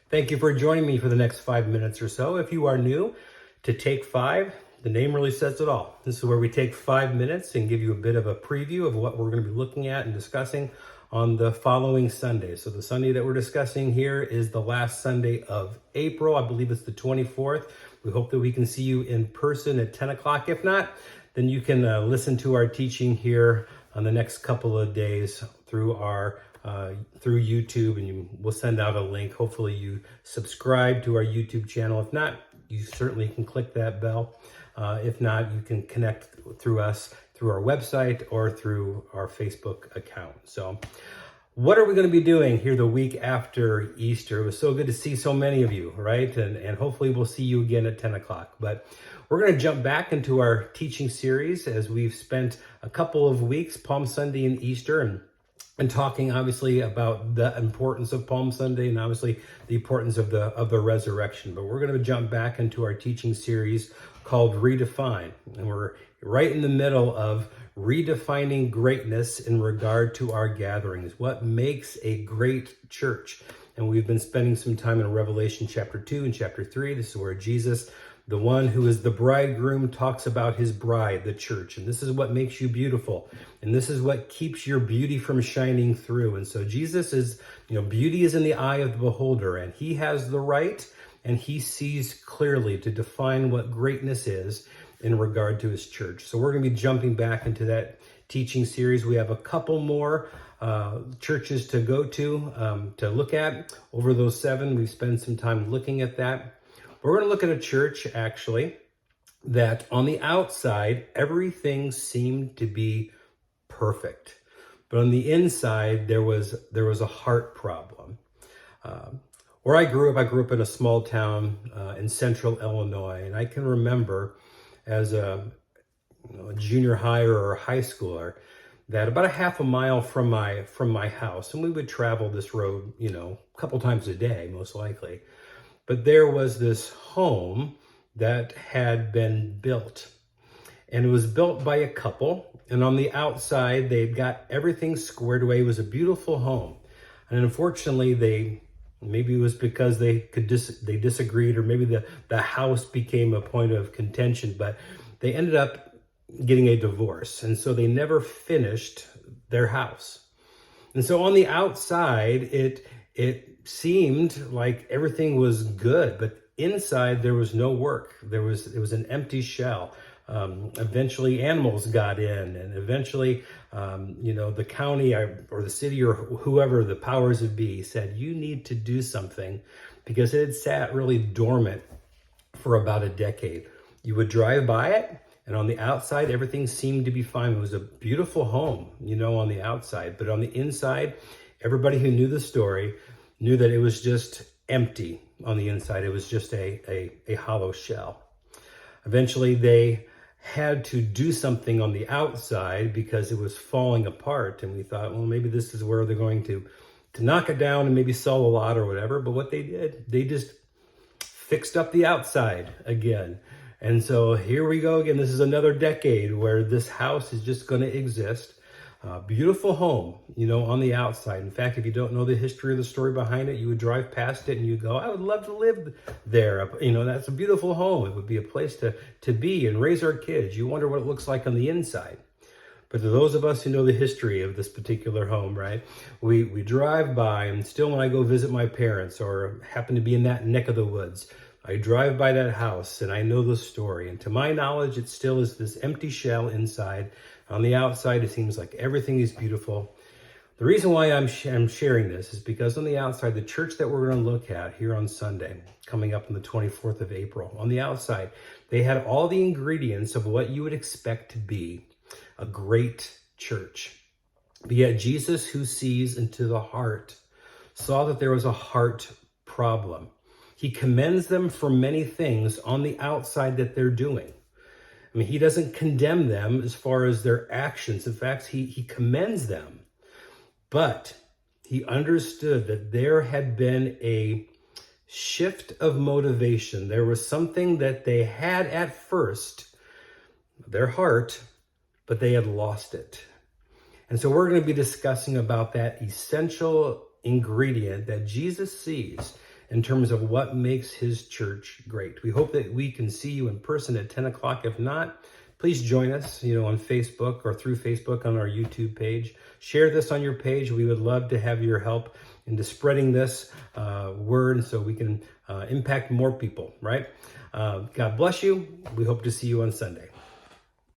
Thank you for joining me for the next 5 minutes or so. If you are new to Take 5, the name really says it all. This is where we take 5 minutes and give you a bit of a preview of what we're going to be looking at and discussing on the following Sunday. So the Sunday that we're discussing here is the last Sunday of April. I believe it's the 24th. We hope that we can see you in person at 10 o'clock. If not, then you can listen to our teaching here on the next couple of days through through YouTube, and we'll send out a link. Hopefully you subscribe to our YouTube channel. If not, you certainly can click that bell. If not, you can connect through us through our website or through our Facebook account. So what are we going to be doing here the week after Easter? It was so good to see so many of you, right? And hopefully we'll see you again at 10 o'clock. But we're going to jump back into our teaching series as we've spent a couple of weeks, Palm Sunday and Easter, and talking obviously about the importance of Palm Sunday and obviously the importance of the resurrection. But we're going to jump back into our teaching series called Redefine. And we're right in the middle of redefining greatness in regard to our gatherings. What makes a great church? And we've been spending some time in Revelation chapter 2 and chapter 3. This is where Jesus, the one who is the bridegroom, talks about his bride, the church. And this is what makes you beautiful. And this is what keeps your beauty from shining through. And so Jesus is, beauty is in the eye of the beholder, and he has the right and he sees clearly to define what greatness is in regard to his church. So we're going to be jumping back into that teaching series. We have a couple more churches to go to look at. Over those 7, we've spent some time looking at that. We're going to look at a church, actually, that on the outside, everything seemed to be perfect. But on the inside, there was a heart problem. Where I grew up in a small town in central Illinois. And I can remember as a junior high or a high schooler that about a half a mile from my house, and we would travel this road, a couple times a day, most likely. But there was this home that had been built, and it was built by a couple. And on the outside, they'd got everything squared away. It was a beautiful home. And unfortunately, maybe it was because they disagreed, or maybe the house became a point of contention, but they ended up getting a divorce. And so they never finished their house. And so on the outside, it seemed like everything was good, but inside there was no work. It was an empty shell. Eventually animals got in, and eventually, the county or the city or whoever the powers that be said, you need to do something, because it had sat really dormant for about a decade. You would drive by it, and on the outside, everything seemed to be fine. It was a beautiful home, on the outside, but on the inside, everybody who knew the story knew that it was just empty on the inside. It was just a hollow shell. Eventually, they had to do something on the outside because it was falling apart. And we thought, well, maybe this is where they're going to knock it down and maybe sell a lot or whatever. But what they did, they just fixed up the outside again. And so here we go again. This is another decade where this house is just going to exist. Beautiful home, on the outside. In fact, if you don't know the history of the story behind it, you would drive past it and you go, I would love to live there. That's a beautiful home. It would be a place to be and raise our kids. You wonder what it looks like on the inside. But to those of us who know the history of this particular home, right, we drive by, and still when I go visit my parents or happen to be in that neck of the woods, I drive by that house and I know the story. And to my knowledge, it still is this empty shell inside. On the outside, it seems like everything is beautiful. The reason why I'm sharing this is because on the outside, the church that we're going to look at here on Sunday, coming up on the 24th of April, on the outside, they had all the ingredients of what you would expect to be a great church. But yet Jesus, who sees into the heart, saw that there was a heart problem. He commends them for many things on the outside that they're doing. I mean, he doesn't condemn them as far as their actions. In fact, he commends them. But he understood that there had been a shift of motivation. There was something that they had at first, their heart, but they had lost it. And so we're going to be discussing about that essential ingredient that Jesus sees in terms of what makes his church great. We hope that we can see you in person at 10 o'clock. If not, please join us, on Facebook or through Facebook on our YouTube page. Share this on your page. We would love to have your help into spreading this word so we can impact more people, right? God bless you. We hope to see you on Sunday.